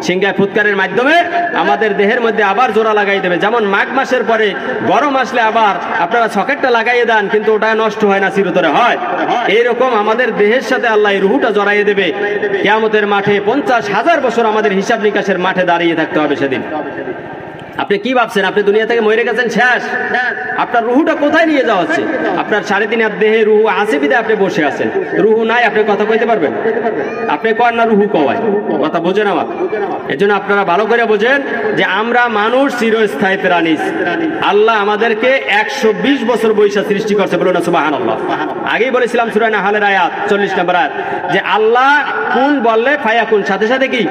সিংহায় ফুৎকারের মাধ্যমে আমাদের দেহের মধ্যে আবার জোড়া লাগাই দেবে। যেমন মাঘ মাসের পরে গরম আসলে আবার আপনারা সকেটটা লাগাইয়ে দেন, কিন্তু ওটা নষ্ট হয় না, চিরতরে হয়। এইরকম আমাদের দেহের সাথে আল্লাহ এই রুহুটা জড়াইয়ে দেবে। কিয়ামতের মাঠে 50,000 বছর আমাদের হিসাব নিকাশের মাঠে দাঁড়িয়ে থাকতে হবে সেদিন। আপনি কি ভাবছেন আপনি দুনিয়া থেকে মরে গেছেন, শেষ? আপনার রুহুটা কোথায় নিয়ে যাওয়া হচ্ছে? আপনার 3.5 হাত দেহে রুহু আছে বিদে আপনি বসে আছেন। রুহু নাই, আপনি কথা কইতে পারবেন? আপনি কন না রুহু কওয়ায়, কথা বোঝেন আমার। এজন্য আপনারা ভালো করে বোঝেন যে আমরা মানুষ চিরস্থায়ী প্রাণী। আল্লাহ আমাদেরকে 120 বছর বয়সে সৃষ্টি করছে, বলুন না সুবহানাল্লাহ। আগেই বলেছিলাম সূরা নাহলের আয়াত 40 নম্বর আয়াত, যে আল্লাহ কুন বললে ফায়াকুন, সাথে সাথে কি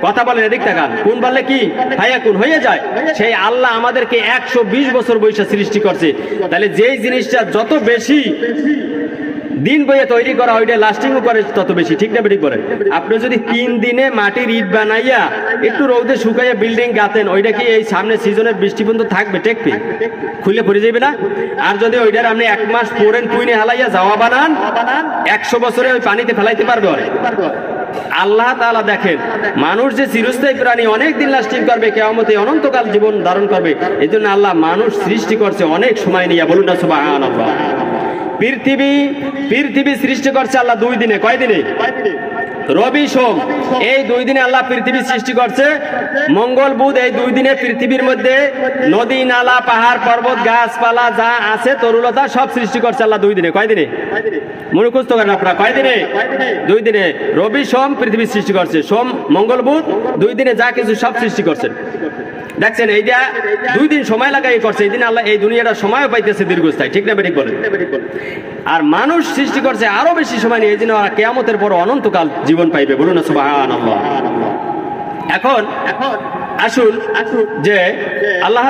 কথা বলেন, এদিক তাকান, কোন বললে কি ফায়াকুন হয়ে যায়। সেই আল্লাহ আমাদেরকে 120 বছর বয়সে সৃষ্টি করছে। তাহলে যেই জিনিসটা যত বেশি দিন বইয়ে তৈরি করা ওইটা লাস্টিংও করে তত বেশি, ঠিক না বেঠিক বলেন? আপনি যদি 3 দিনে মাটির ইট বানাইয়া একটু রৌদে শুকাইয়া বিল্ডিং গাতেন, ওইটা কি এই সামনে সিজনের বৃষ্টি পর্যন্ত থাকবে? টেকবে? খুলে পড়ে যাবে না? আর যদি ওইটার আপনি 1 মাস পরেন কুইনে হালাইয়া যাওয়া বানান, 100 বছরে ওই পানিতে ফেলাইতে পারবে? আল্লাহ তাআলা দেখেন মানুষ যে চিরস্থায়ী প্রাণী, অনেক দিন লাস্টিং করবে, কিয়ামতে অনন্তকাল জীবন ধারণ করবে। এই জন্য আল্লাহ মানুষ সৃষ্টি করছে অনেক সময় নিয়ে, বলুন না সুবহানাল্লাহ। পৃথিবী সৃষ্টি করছে আল্লাহ 2 দিনে। কয় দিনে? রবি সোম, এই 2 দিনে আল্লাহ পৃথিবী সৃষ্টি করছে। মঙ্গল বুধ, এই 2 দিনে পৃথিবীর মধ্যে নদী নালা পাহাড় পর্বত গাছপালা যা আছে তরুলতা সব সৃষ্টি করছে আল্লাহ 2 দিনে। কয় দিনে? মনে খুঁজত করেন আপনারা, কয় দিনে? 2 দিনে। রবি সোম পৃথিবী সৃষ্টি করছে, সোম মঙ্গল বুধ 2 দিনে যা কিছু সব সৃষ্টি করছেন। দেখছেন এইটা 2 দিন সময় লাগাই করছে। এই দিন আল্লাহ এই দুনিয়াটা সময় পাইতেছে দীর্ঘস্থায়ী, ঠিক না বেঠিক বলেন? আর মানুষ সৃষ্টি করছে আরো বেশি সময় নিয়ে, এই জন্য ওরা কিয়ামতের পর অনন্তকাল জীবন পাইবে, বলুন না সুবহানাল্লাহ। এখন আসুন যে আল্লাহ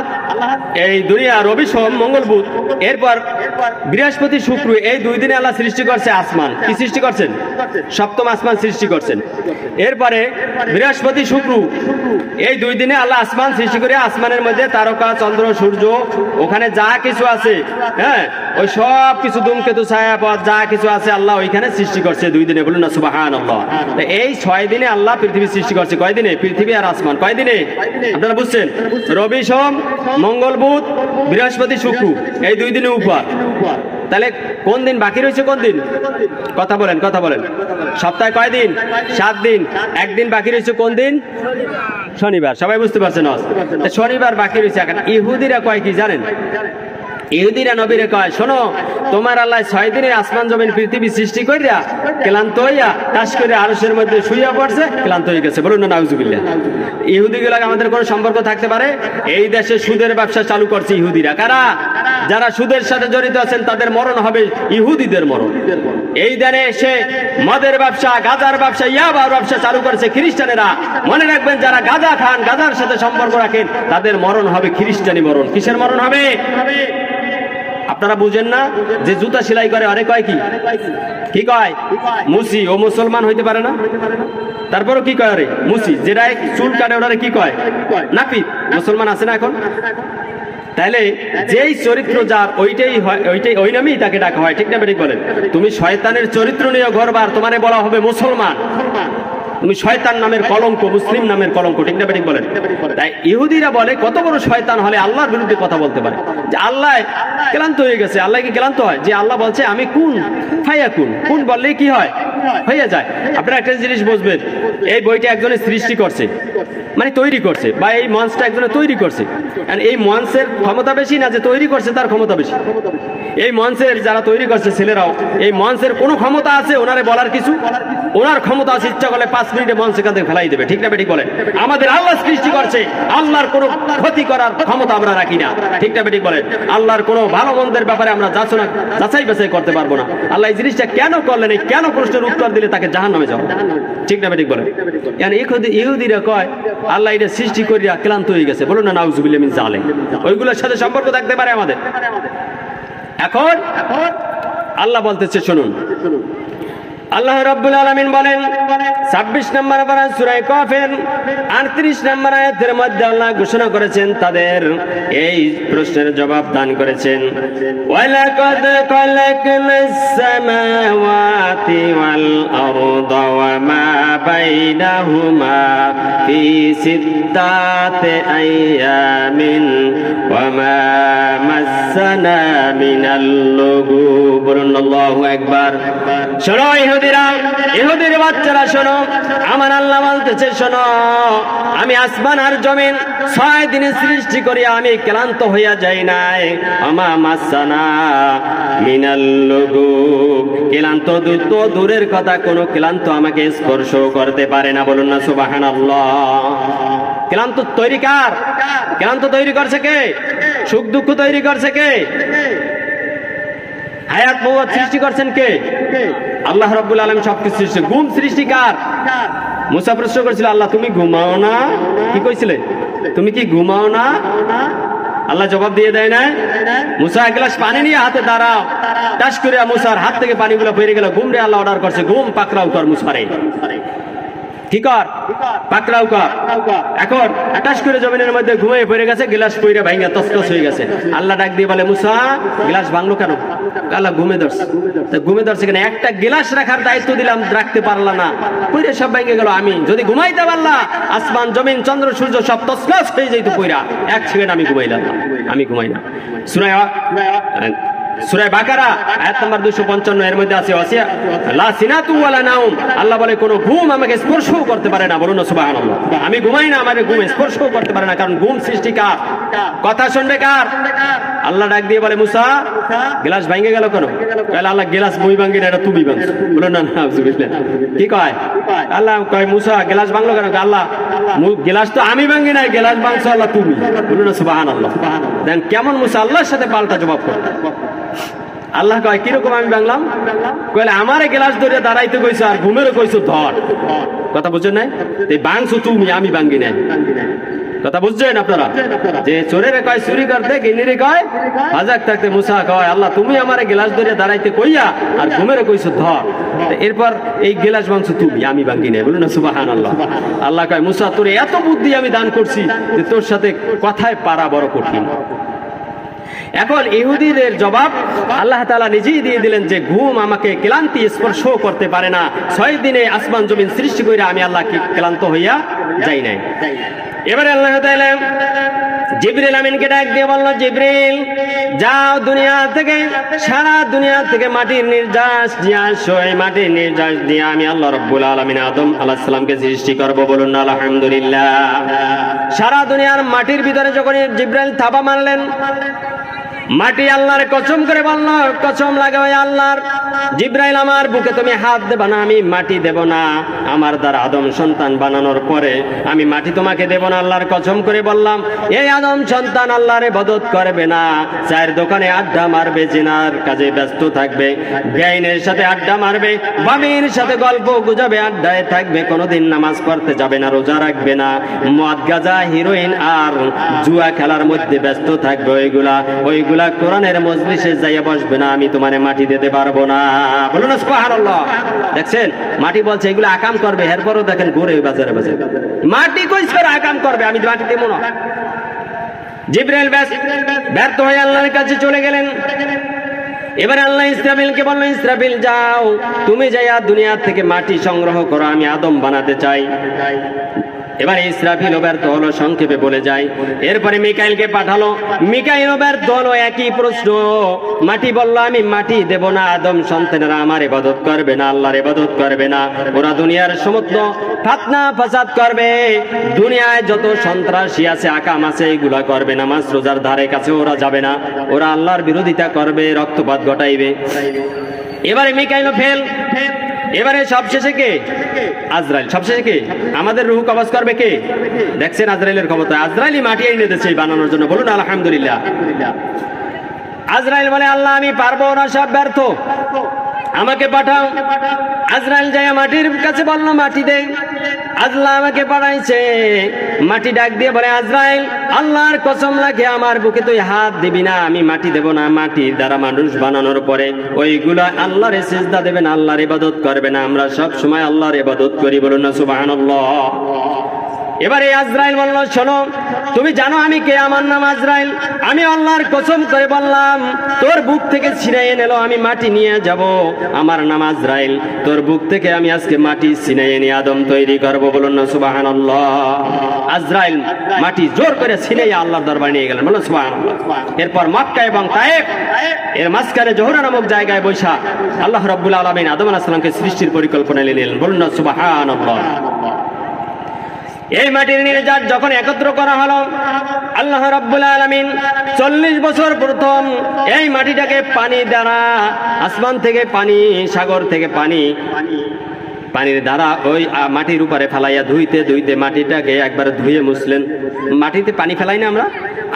এই দুনিয়া রবি সোম মঙ্গল বুধ, এরপর বৃহস্পতি শুক্র, এই 2 দিনে আল্লাহ সৃষ্টি করছে আসমান। কি সৃষ্টি করছেন? 7ম আসমান সৃষ্টি করছেন। এরপরে বৃহস্পতি শুক্র, এই 2 দিনে আল্লাহ আসমান সৃষ্টি করে আসমানের মধ্যে তারকা চন্দ্র সূর্য ওখানে যা কিছু আছে, হ্যাঁ, ওই সব কিছু ধূমকেতু ছায়াপথ যা কিছু আছে আল্লাহ ওইখানে সৃষ্টি করছে 2 দিনে, বলুন না সুবহানাল্লাহ। এই 6 দিনে আল্লাহ পৃথিবী সৃষ্টি করছে। কয় দিনে? পৃথিবী আর আসমান কয় দিনে আপনারা বুঝছেন? রবি সোম মঙ্গল বুধ বৃহস্পতি শুক্র, এই 2 দিনে উপর। তাহলে কোন দিন বাকি রয়েছে? কোন দিন? কথা বলেন, কথা বলেন। সপ্তাহে কয় দিন? 7 দিন। একদিন বাকি রয়েছে, কোন দিন? শনিবার। সবাই বুঝতে পারছেন? শনিবার বাকি রয়েছে। এখন ইহুদিরা কয় কি জানেন? ইহুদিরা নবীরে কয়, শোনো, তোমার আল্লাহ 6 দিনে আসমান জমিন পৃথিবী সৃষ্টি করিয়া ক্লান্ত হইয়া তাস করে আরশের মধ্যে শুইয়া পড়ছে, ক্লান্ত হয়ে গেছে, বলুন না নাউজুবিল্লাহ। ইহুদিগুলো আমাদের কোনো সম্পর্ক থাকতে পারে? এই দেশে সুদের ব্যবসা চালু করছে ইহুদিরা। কারা? যারা সুদের সাথে জড়িত আছেন তাদের মরণ হবে ইহুদিদের মরণ। এই দেশে এসে মদের ব্যবসা গাঁজার ব্যবসা ইয়াবার ব্যবসা চালু করেছে খ্রিস্টানেরা। মনে রাখবেন, যারা গাঁজা খান গাঁজার সাথে সম্পর্ক রাখেন তাদের মরণ হবে খ্রিস্টানি মরণ। কিসের মরণ হবে? আপনারা বুঝেন না যে জুতা সেলাই করে আরে কয় কি কি কয়? মুসি। ও মুসলমান হইতে পারে না, তারপরও কি কয়? আরে মুসি। যেটা চুল কাটে ওনারে কি কয়? নাপিত। মুসলমান আছে না এখন? তাহলে যেই চরিত্র যার ওইটাই হয়, ওইটাই ওই নামেই তাকে ডাকা হয়, ঠিক না বেঠিক বলেন? তুমি শয়তানের চরিত্র নিয়ে ঘরবার, তোমারে বলা হবে মুসলমান। তুমি শয়তান নামের কলঙ্ক, মুসলিম নামের কলঙ্ক, ঠিক না বেঠিক বলেন? তাই ইহুদিরা বলে কত বড় শয়তান হলে আল্লাহর বিরুদ্ধে কথা বলতে পারে, যে আল্লাহ ক্লান্ত হয়ে গেছে। আল্লাহ কি ক্লান্ত হয়? যে আল্লাহ বলছে আমি কুন ফায়াকুন, কুন বললেই কি হয়? হয়ে যায়। আপনারা একটা জিনিস বুঝবেন, এই বইটা একজনের সৃষ্টি করছে, মানে তৈরি করছে, বা এই মঞ্চটা একজনে তৈরি করছে। এই মঞ্চের ক্ষমতা বেশি না যে তৈরি করছে তার ক্ষমতা বেশি? এই মঞ্চের যারা তৈরি করছে ছেলেরাও, এই মঞ্চের কোনো ক্ষমতা আছে ওনারে বলার কিছু? ওনার ক্ষমতা আছে, ইচ্ছা করলে 5 মিনিটে মঞ্চ এখান থেকে ফেলাই দেবে, ঠিক না বেঠিক বলেন? আমাদের আল্লাহ সৃষ্টি করছে, আল্লাহর কোনো ক্ষতি করার ক্ষমতা আমরা রাখি না, ঠিক না বেঠিক বলেন? আল্লাহর কোনো ভালো মন্দের ব্যাপারে আমরা যাচাই বাছাই করতে পারবো না। আল্লাহ এই জিনিসটা কেন করলেন, এই কেন প্রশ্নের উত্তর দিলে তাকে জাহান্নামে যাবে, ঠিক না বেঠিক বলেন? ইহুদিরা কয় আল্লাহ এটা সৃষ্টি করিয়া ক্লান্ত হয়ে গেছে, বলুন না নাউজুবিল্লাহ মিন জালিম। ওইগুলোর সাথে সম্পর্ক থাকতে পারে আমাদের? এখন আল্লাহ বলতেছে শুনুন, আল্লাহ রাব্বুল আলামিন বলেন 26 নম্বর পারা সূরা কাফের 38 নম্বর আয়াতের মধ্যে আল্লাহ ঘোষণা করেছেন তাদের এই প্রশ্নের জবাব দান করেছেন ওয়ালাকাদ খালাকনাস সামাওয়াতি ওয়াল আরদা ওয়া মা বাইনাহুমা ফি সিত্তাতি আইয়ামিন ওয়া মা মাসসানা মিনাল লুগুব। আল্লাহু আকবার। শোনো ইহুদির বাচ্চারা শোনো, আমার আল্লাহ বলতেছে শোনো, আমি আসমান আর জমিন 6 দিনে সৃষ্টি করি, আমি ক্লান্ত হইয়া যাই নাই। আমা মাসানা মিনাল লুগুব, ক্লান্ত তো দূরের কথা, কোনো ক্লান্ত আমাকে স্পর্শ করতে পারে না। বলুন না সুবহানাল্লাহ। ক্লান্ত তৈরি কার? ক্লান্ত তৈরি করছে কে? সুখ দুঃখ তৈরি করছে কে? হায়াত মওত সৃষ্টি করছেন কে? আল্লাহ রাব্বুল আলামিন সবকিছু সৃষ্টি। ঘুম সৃষ্টি কার? মুসা প্রশ্ন করেছিল, আল্লাহ তুমি ঘুমাও না? কি কইছিলে? তুমি কি ঘুমাও না? আল্লাহ জবাব দিয়ে দেয় না। মুসা এক গ্লাস পানি নিয়ে হাতে দাঁড়াও, টাস করে মুসার হাত থেকে পানিগুলো বেরিয়ে গেল। ঘুম রে আল্লাহ অর্ডার করছে, ঘুম পাকড়াও কর মুসারে। কি কর? পাকড়াও কর। এখন টাস করে জমিনের মধ্যে ঘুমিয়ে পড়ে গেছে, গ্লাস পইরা ভাঙা তসতস হয়ে গেছে। আল্লাহ ডাক দিয়ে বলে, মুসা গ্লাস ভাঙলো কেন? আল্লাহ ঘুমে ধরছে। ঘুমে ধরছে কেন? একটা গ্লাস রাখার দায়িত্ব দিলাম, রাখতে পারলা না, পইরা সব ভেঙে গেল। আমি যদি ঘুমাইতে পারলা, আসমান জমিন চন্দ্র সূর্য সব তসতস হয়ে যেত পইরা। এক সেকেন্ড আমি ঘুমাইলাম না, আমি ঘুমাই না। সূরা বাকারা আয়াত নাম্বার 255 এর মধ্যে আছে ওয়াসিয়া লা সিনাতু ওয়ালা নাউম। আল্লাহ বলে কোন ঘুম আমাকে স্পর্শও করতে পারে না। বলুন না সুবহানাল্লাহ। আমি ঘুমাই না, আমাকে ঘুম স্পর্শও করতে পারে না, কারণ ঘুম সৃষ্টি কার? কথা শুনবে কার? আল্লাহ ডাক দিয়ে বলে, মুসা গ্লাস ভেঙে গেল কেন? কইলে আল্লাহ গ্লাস মুই ভাঙি না, এটা তুমি ভাঙছ। বলুন না নাউজুবিল্লাহ। কি কয়? আল্লাহ কয়, মুসা গ্লাস ভাঙলো কেন? আল্লাহ গ্লাস তো আমি ভাঙি নাই, গ্লাস ভাঙছো আল্লাহ তুমি। বলুন না সুবহানাল্লাহ। দেন কেমন মুসা আল্লাহর সাথে পাল্টা জবাব করে। আল্লাহ কয়, কিরকম আমি ভাঙলাম? কইলে আমারে গ্লাস ধরে দাঁড়াইতে কইছো আর ঘুমেরও কইছো ধর। কথা বুঝছেন নাই? এই ভাঙছো তুমি, আমি ভাঙি নাই। কথা বুঝছেন আপনারা? যে চোরের কয় চুরি করতে, গিন্নিরে কয় হাজাক থাকতে। মুসা কয়, আল্লাহ তুমি আমারে গ্লাস ধরে দাঁড়াইতে কইয়া আর ঘুমেরও কইছো ধর। এরপর এই গ্লাস ভাঙছো তুমি, আমি ভাঙি নাই। বলুন না সুবহানাল্লাহ। আল্লাহ কয়, মুসা তোর এত বুদ্ধি আমি দান করছি যে তোর সাথে কথায় পারা বড় কঠিন। এখন ইহুদিদের জবাব আল্লাহ তাআলা নিজেই দিয়ে দিলেন যে ঘুম আমাকে ক্লান্তি স্পর্শ করতে পারে না। 6 দিনে আসমান জমিন সৃষ্টি করে আমি আল্লাহ কি ক্লান্ত হইয়া যাই নাই। এবারে আল্লাহ তাআলা জিবরিল আমিনকে ডাক দিয়ে বলল, জিবরিল যাও দুনিয়া থেকে, সারা দুনিয়া থেকে মাটির নির্যাস নিয়ে আসো। এই মাটির নির্যাস দিয়ে আমি আল্লাহ রাব্বুল আলামিন আদম আলাইহিস সালামকে সৃষ্টি করব। বলুন না আলহামদুলিল্লাহ। সারা দুনিয়ার মাটির ভিতরে যখন জিবরাইল থাবা মারলেন, মাটি আল্লাহর কসম করে বলল, কসম লাগাও আল্লাহর, জিবরাইল আমার বুকে তুমি হাত দেবা না, আমি মাটি দেব না। আমার দ্বারা আদম সন্তান বানানোর পরে আমি মাটি তোমাকে দেব না। আল্লাহর কসম করে বললাম, এই আদম সন্তান আল্লাহর ইবাদত করবে না, চায়ের দোকানে আড্ডা মারবে, জিনার কাজে ব্যস্ত থাকবে, বেঈনের সাথে আড্ডা মারবে, বাবির সাথে গল্প গুজাবে, আড্ডায় থাকবে, কোনোদিন নামাজ পড়তে যাবে না, রোজা রাখবে না, মদ গাঁজা হিরোইন আর জুয়া খেলার মধ্যে ব্যস্ত থাকবে। ওইগুলা কোরআনের মজলিসে যাইয়া বসবে না, আমি তোমারে মাটি দিতে পারবো না। বলুন না সুবহানাল্লাহ। দেখছেন মাটি বলছে এগুলো আকাম করবে, এরপরও দেখেন ঘুরে বাজারে বাজারে মাটি কইছে আকাম করবে, আমি মাটি দেব না। জিবরাইল ব্যর্থ হয়ে আল্লাহর কাছে চলে গেলেন। এবার আল্লাহ ইসরাফিলকে বললেন, ইসরাফিল যাও, তুমি যাইয়া দুনিয়া থেকে মাটি সংগ্রহ করো, আমি আদম বানাতে চাই। এবার ইসরাফিল ব্যর্থ হলো, সংক্ষেপে বলে যায়। এরপরে মিকাইলকে পাঠালো, মিকাইল ব্যর্থ হলো, একই প্রশ্ন। মাটি বলল, আমি মাটি দেব না, আদম সন্তানেরা আমার ইবাদত করবে না, আল্লাহর ইবাদত করবে না, ওরা দুনিয়ার সমস্ত ফাতনা ফাসাদ করবে, দুনিয়ায় যত সন্ত্রাসী আছে আকাম আছে এগুলা করবে, নামাজ রোজার ধারে কাছে ওরা যাবে না, ওরা আল্লাহর বিরোধিতা করবে, রক্তপাত ঘটাইবে। এবারে মিকাইল ফেল। এবারে সবশেষে কে? আজরাইল। সবশেষে কে? আমাদের রূহ কবজ করবে কে? দেখছেন আজরাইলের ক্ষমতা, আজরাইলই মাটি এনে দিয়েছে বানানোর জন্য। বলুন আলহামদুলিল্লাহ। আজরাইল বলে, আল্লাহ আমি পারবো না, সব ব্যর্থ, আমাকে পাঠাও। আজরাইল যায় মাটির কাছে বলল, মাটি দে। আল্লাহ আমাকে পাঠাইছে। মাটি ডাক দিয়ে বলে, আজরাইল, আল্লাহর কসম লাগে আমার বুকে তুই হাত দিবি না, আমি মাটি দেব না। মাটির দ্বারা মানুষ বানানোর পরে ওইগুলা আল্লাহর সিজদা দেবে না, আল্লাহর ইবাদত করবে না। আমরা সব সময় আল্লাহর ইবাদত করি, বলুন না সুবহানাল্লাহ। এবারে আজরাইল বলল, শোনো, তুমি জানো আমি কে? আমার নাম আজরাইল। আমি আল্লাহর কসম করে বললাম, তোর বুক থেকে ছিনাইয়ে নিল, আমি মাটি নিয়ে যাব। আমার নাম আজরাইল, তোর বুক থেকে আমি আজকে মাটি ছিনাইয়ে নিয়ে আদম তৈরি করবো, বলুন না সুবহানাল্লাহ। আজরাইল মাটি জোর করে ছিনাইয়ে আল্লাহর দরবারে নিয়ে গেলেন, বলুন সুবহানাল্লাহ। এরপর মক্কা এবং তায়েফ এর মাঝখানে জোহরা নামক জায়গায় বৈশা আল্লাহ রাব্বুল আলামিন আদম আলাইহিস সালামকে সৃষ্টির পরিকল্পনা নিলেন, বলুন না সুবহানাল্লাহ। এই মাটির নির্যাত যখন একত্র করা হলো, আল্লাহ রাব্বুল আলামিন 40 বছর প্রথম এই মাটিটাকে পানি দ্বারা, আসমান থেকে পানি, সাগর থেকে পানির দ্বারা ওই মাটির উপরে ফেলাইয়া ধুইতে ধুইতে মাটিটাকে একবার ধুয়ে মুছলেন। মাটিতে পানি ফেলাই না আমরা?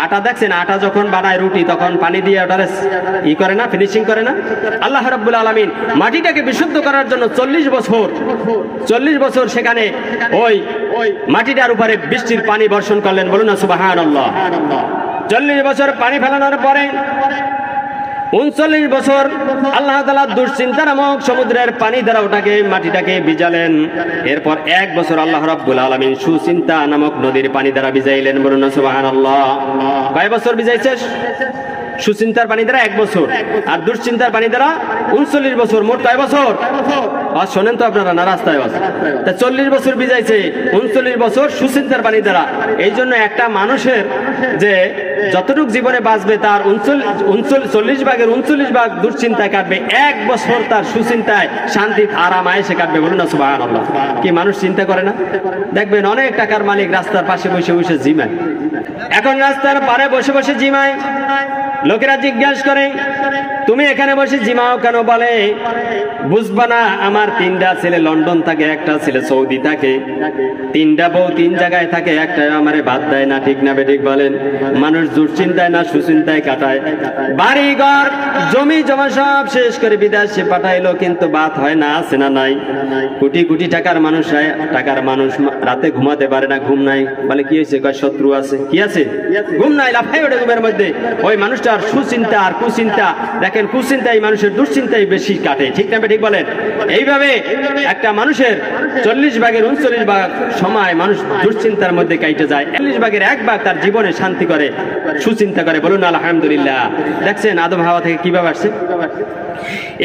আটা দেখছেন, আটা যখন বানায় রুটি তখন পানি দিয়ে ওটারে ই করে না, ফিনিশিং করে না? আল্লাহ রাব্বুল আলামিন মাটিটাকে বিশুদ্ধ করার জন্য 40 বছর সেখানে ওই মাটিটার উপরে বৃষ্টির পানি বর্ষণ করলেন, বলুন না সুবহানাল্লাহ। 40 বছর পানি ফেলানোর পরে 39 বছর আল্লাহ তাআলা দুশ্চিন্তা নামক সমুদ্রের পানি দ্বারা ওটাকে মাটিটাকে ভিজালেন। এরপর 1 বছর আল্লাহ রাব্বুল আলামিন সুচিন্তা নামক নদীর পানি দ্বারা ভিজাইলেন, বলুন না সুবহানাল্লাহ। কয় বছর ভিজাইছে? সুচিন্তার পানি দ্বারা 1 বছর, আর দুশ্চিন্তার পানি দ্বারা 39 বছর, মোট কয় বছর? আর শোনেন তো আপনারা না, রাস্তায় আছে। তা 40 বছর ভিজাইছে, 39 বছর সুচিন্তার পানি দ্বারা। এই জন্য একটা মানুষের যে যতটুকু জীবনে বাঁচবে তার 40 ভাগের 39 ভাগ দুশ্চিন্তায় কাটবে, 1 বছর তার সুচিন্তায় শান্তি আরাম আয়েশে কাটবে, বলুন না সুবহানাল্লাহ। কি মানুষ চিন্তা করে না? দেখবেন অনেক টাকার মালিক রাস্তার পাশে বসে বসে জিমায়। এখন রাস্তার পারে বসে বসে জিমায়, লোকেরা জিজ্ঞাসা করে, তুমি এখানে বসে জিমাও কেন? বলে, বুঝবা না, আমার 3টা ছেলে লন্ডন থাকে, একটা ছেলে সৌদি থাকে, 3টা বউ 3 জায়গায় থাকে, একটা আমারে বাদ দেয় না। ঠিক না বেঠিক বলেন? মানুষ দুশ্চিন্তায় না সুচিন্তায় কাটায়। বাড়ি ঘর জমি জমা সব শেষ করে বিদেশে পাঠাইলো, কিন্তু বাদ হয় না, আছে না নাই? কোটি কোটি টাকার মানুষ রাতে ঘুমাতে পারে না, ঘুম নাই। বলে কি হয়েছে? কয় শত্রু আছে। কি আছে? ঘুম নাই, লাফাই ওঠে ঘুমের মধ্যে। ওই মানুষটার সুচিন্তা আর কুচিন্তা, দেখেন কুচিন্তাই মানুষের দুশ্চিন্তাই বেশি কাটে। ঠিক না ঠিক বলেন? এইভাবে একটা মানুষের 40 ভাগের 39 ভাগ সময় মানুষ দুশ্চিন্তার মধ্যে কাটে যায়, 40 ভাগের 1 ভাগ তার জীবনে শান্তি করে, সুচিন্তা করে, বলুন আলহামদুলিল্লাহ। দেখছেন আদম হাওয়া থেকে কিভাবে আসছে।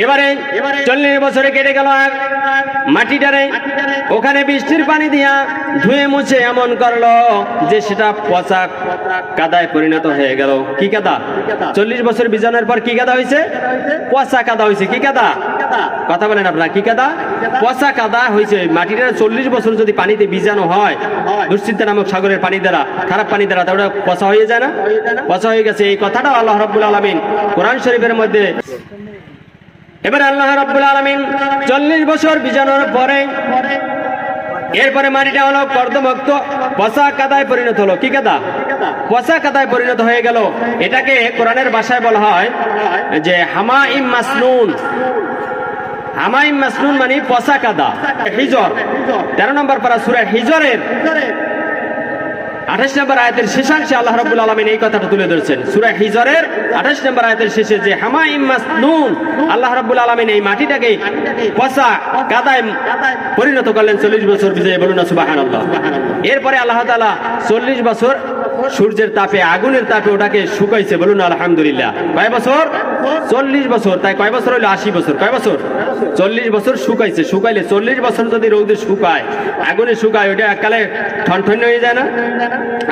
এবারে 40 বছরে কেটে গেল, মাটিটারে ওখানে বৃষ্টির পানি দিয়া ধুয়ে মুছে এমন করলো যে সেটা পচা কাদায় পরিণত হয়ে গেল। কি কাদা? 40 বছর বিজানোর পর কি কাদা হয়েছে? পচা কাদা হয়েছে। কি কাদা? কথা বলেন আপনারা, কি কাদা? পচা কাদা হয়েছে। মাটিটা 40 বছর যদি পানিতে ভিজানো হয় দুশ্চিন্তা নামক সাগরের পানি দ্বারা, খারাপ পানি দ্বারা, তাহলে পচা হয়ে যায় না? পচা হয়ে গেছে। এই কথাটা আল্লাহ রাব্বুল আলামিন কোরআন শরীফের মধ্যে। এবার আল্লাহ রাব্বুল আলামিন 40 বছর ভিজানোর পরে এরপরে মাটিটা হলো কর্দমুক্ত পচা কাদায় পরিণত হলো। কি কাদা? পচা কাদায় পরিণত হয়ে গেল। এটাকে কোরআনের ভাষায় বলা হয় যে হামাইম মাসনুন। হামাইম মাসনুন মানে পচা কাদা। হিজর 13 নম্বর পারা সূরা হিজরের 28 নম্বর আয়াতের শেষাংশে আল্লাহ রাব্বুল আলামিন এই কথাটা তুলে ধরেছেন। সূরা হিজরের 28 নম্বর আয়াতের শেষে যে হামাইম মাসনুন, আল্লাহ রাব্বুল আলামিন এই মাটিটাকে পচা কাদায় পরিণত করলেন 40 বছর ভিজিয়ে, বলুন না সুবহানাল্লাহ। এরপরে আল্লাহ তাআলা 40 বছর সূর্যের তাপে, আগুনের তাপে ওটাকে শুকাইছে, বলুন আলহামদুলিল্লাহ। কয় বছর? 40 বছর। তাই কয় বছর হইলো? 80 বছর। কয় বছর? 40 বছর শুকাইছে। শুকাইলে 40 বছর যদি রৌদে শুকায়, আগুনে শুকায়, ওটা এককালে ঠনঠন হয়ে যায় না?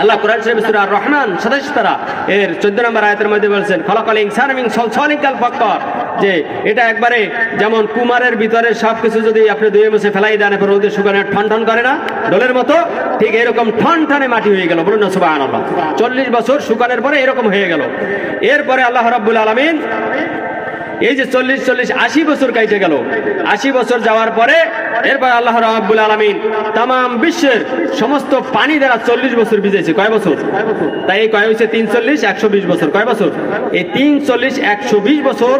আল্লাহ কোরআন শরীফে সূরা আর রহমান 27 পারা এর 14 নম্বর আয়াতের মধ্যে বলেছেন, খলাকাল ইনসানা মিন সালসালিন কাল ফাক্কার, যে এটা একবারে যেমন কুমারের ভিতরে সবকিছু যদি আপনি ধুয়ে মুছে ফেলাই দেন, এরপর রৌদে শুকানো ঠনঠন করে না ডোলের মতো, ঠিক এরকম ঠনঠনে মাটি হয়ে গেল, বলুন না সুবহানাল্লাহ। 40 বছর শুকানোর পরে এরকম হয়ে গেল। এরপরে আল্লাহ রাব্বুল আলামিন এই যে 40 80 বছর কাটে গেল। 80 বছর যাওয়ার পরে এরপর আল্লাহ রাব্বুল আলামিন তাম বিশ্বের সমস্ত পানি দ্বারা 40 বছর ভিজেছে। কয় বছর? তাই এই কয় হয়েছে 340 120 বছর। কয় বছর? এই 340 120 বছর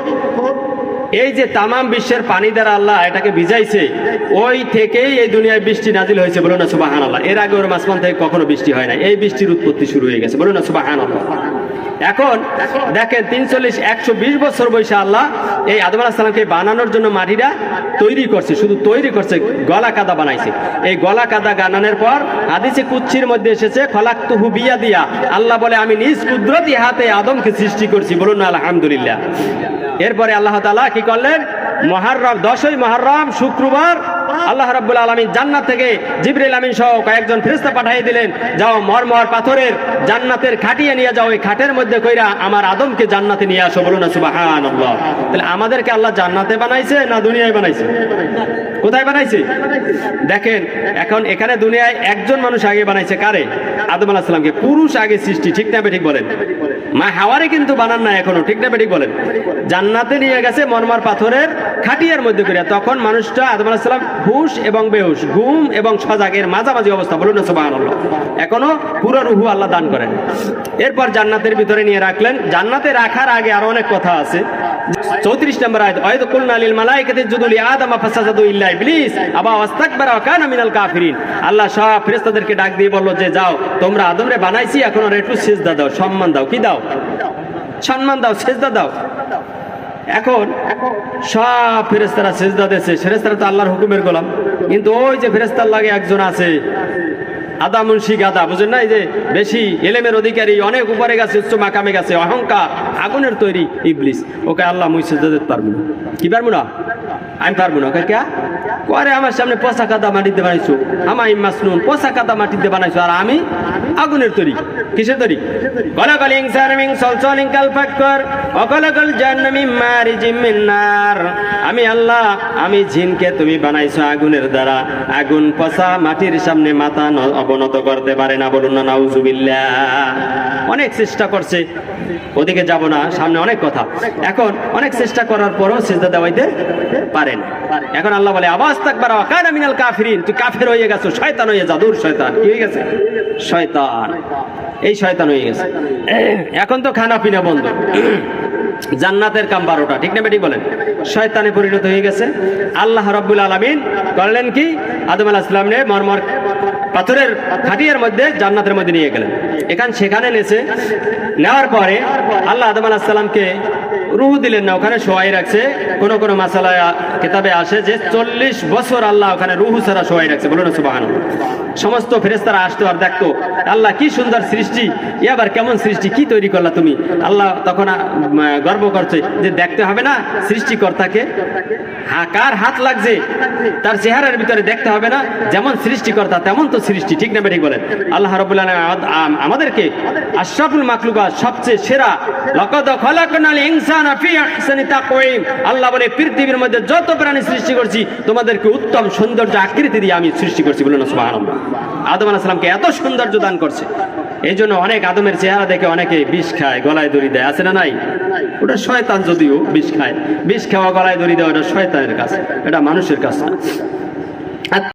এই যে তামাম বিশ্বের পানি দ্বারা আল্লাহ এটাকে ভিজাইছে, ওই থেকেই এই দুনিয়ায় বৃষ্টি নাজিল হয়েছে, বলুন না সুবহানাল্লাহ। এর আগে ওর মাসমান থেকে কখনো বৃষ্টি হয় না, এই বৃষ্টির উৎপত্তি শুরু হয়ে গেছে, বলুন না সুবহানাল্লাহ। এখন দেখেন 340-120 বছর বয়সে আল্লাহ এই আদম আলাইহিস সালামকে বানানোর জন্য মাটিটা তৈরি করছে, শুধু তৈরি করছে, গলা কাদা বানাইছে। এই গলা কাদা বানানোর পর হাদিসে কুদসির মধ্যে এসেছে খলাকতুহু বিয়াদিয়া, আল্লাহ বলে আমি নিজ কুদরতি হাতে আদমকে সৃষ্টি করছি, বলুন না আলহামদুলিল্লাহ। এরপরে আল্লাহ তাআলা কি করলেন, মুহররম 10ই মুহররম শুক্রবার আল্লাহ রাব্বুল আলামিন জান্নাত থেকে জিবরিল আমিন সহ কয়েকজন ফেরেশতা পাঠিয়ে দিলেন, যাও মরমর পাথরের জান্নাতের খাটিয়ে নিয়ে যাও, এই খাটের মধ্যে কইরা আমার আদমকে জান্নাতে নিয়ে আসো, বলুন না সুবহানাল্লাহ। তাহলে আমাদেরকে আল্লাহ জান্নাতে বানাইছে না দুনিয়ায় বানাইছে? কোথায় বানাইছে? দেখেন এখন এখানে দুনিয়ায় একজন মানুষ আগে বানাইছে, কারে? আদম আলাইহিস সালামকে। পুরুষ আগে সৃষ্টি, ঠিক না বেঠিক বলেন? মা হাওয়ারে কিন্তু বানান না এখনো, ঠিক না বেঠিক বলেন? জান্নাতে নিয়ে গেছে মরমর পাথরের খাটিয়ার মধ্যে করে, তখন মানুষটা আদম আলাইহিস সালাম হুশ এবং বেহুশ, ঘুম এবং সজাগের মাঝামাঝি অবস্থা, বলুন না সুবহানাল্লাহ। এখনো পুরো রুহু আল্লাহ দান করেন। এরপর জান্নাতের ভিতরে নিয়ে রাখলেন। জান্নাতে রাখার আগে আরো অনেক কথা আছে। 34 নম্বর আয়াত, ওয়াইদ কুলনা লিল মালাইকাতি ইসজুদু লিআদম ফাসাজাদু ইল্লা ইবলিস আবা ওয়াস্তাকবারা ওয়া কানা মিনাল কাফিরিন। আল্লাহ সব ফেরেশতাদেরকে ডাক দিয়ে বলল যে যাও তোমরা আদমরে বানাইছি, এখন আর একটু সিজদা দাও, সম্মান দাও। কি দাও? সম্মান দাও, সিজদা দাও। এখন সব ফেরেশতারা সিজদা দিয়েছে। ফেরেশতারা তো আল্লাহর হুকুমের গোলাম, কিন্তু ওই যে ফেরেশতার লাগে একজন আছে আদা মুন্সি গাদা, বুঝেন না, এই যে বেশি এলেমের অধিকারী, অনেক উপরে গেছে, উচ্চ মাকামে গেছে, অহংকার, আগুনের তৈরি ইবলিস। ওকে আল্লাহ মুই সিজদা দিতে পারবো না। কি পারবো না? আমি পারবো না। ওকে কে করে আমার সামনে পচা কাদা মাটিতে বানাইছো, আমাই মাসনুন পচা কাদা মাটিতে বানাইছো, আর আমি আগুনের তৈরি। কিসের তৈরি? কলাকল ইনসান মিন সলসলিন কাল ফাক্কর ওয়া কলাকল জান্নাত মিন মারিজিম মিন নার। আমি আল্লাহ, আমি জিনকে তুমি বানাইছো আগুনের দ্বারা, আগুন পচা মাটির সামনে মাথা অবনত করতে পারে না, বলুন না নাউজুবিল্লাহ। অনেক চেষ্টা করছে, ওদিকে যাব না, সামনে অনেক কথা। এখন অনেক চেষ্টা করার পরও সিজদা দেওয়াইতে পারেন। এখন আল্লাহ বলে আবাস্তাকবারা ওয়া কানা মিনাল কাফিরিন, তুই কাফের হয়ে গেছো, শয়তান হয়ে, জাদুর শয়তান। কি হয়ে গেছে? শয়তান। এই শয়তান হয়ে গেছে। এখন তো খানা পিনা বন্ধ, জান্নাতের কাম 12টা, ঠিক না বেটি বলেন? শয়তানে পরিণত হয়ে গেছে। আল্লাহ রাব্বুল আলামিন করলেন কি, আদম আলাইহিস সালামকে মরমর পাথরের খাটিয়ার মধ্যে জান্নাতের মধ্যে নিয়ে গেলেন। সেখানে নেওয়ার পরে আল্লাহ আদম আলাইহিস সালামকে রূহ দিলেন না, ওখানে শোয়াই রাখছে। কোন কোন মাসালা কিতাবে আসে যে 40 বছর আল্লাহ ওখানে রূহ ছাড়া শোয়াই রাখছে, বলুন না সুবহানাল্লাহ। সমস্ত ফেরেশতারা আসতো আর দেখতো আল্লাহ কি সুন্দর সৃষ্টি, এবার কেমন সৃষ্টি, কি তৈরি করলা তুমি। আল্লাহ তখন গর্ব করছে যে দেখতে হবে না সৃষ্টিকর্তাকে, কার হাত লাগছে তার চেহারার ভিতরে দেখতে হবে না, যেমন সৃষ্টিকর্তা তেমন তো সৃষ্টি, ঠিক না বেঠিক বলেন? আল্লাহ রাব্বুল আলামিন আমাদেরকে আশরাফুল মাখলুকাত, সবচেয়ে সেরা, লাকাদ খালাকনাল ইনসানা ফি আহসানি তাকওয়িম। আল্লাহ বলে পৃথিবীর মধ্যে যত প্রাণী সৃষ্টি করছি তোমাদেরকে উত্তম সৌন্দর্য আকৃতি দিয়ে আমি সৃষ্টি করছি, বলুন না সুবহানাল্লাহ। আদম আলাইহিস সালামকে এত সৌন্দর্য দান করছে, এই জন্য অনেক আদমের চেহারা দেখে অনেকে বিষ খায়, গলায় দড়ি দেয়, আছে না নাই? ওটা শয়তান, যদিও বিষ খায়, বিষ খাওয়া গলায় দড়ি দেওয়া, ওটা শয়তানের কাজ, এটা মানুষের কাজ না।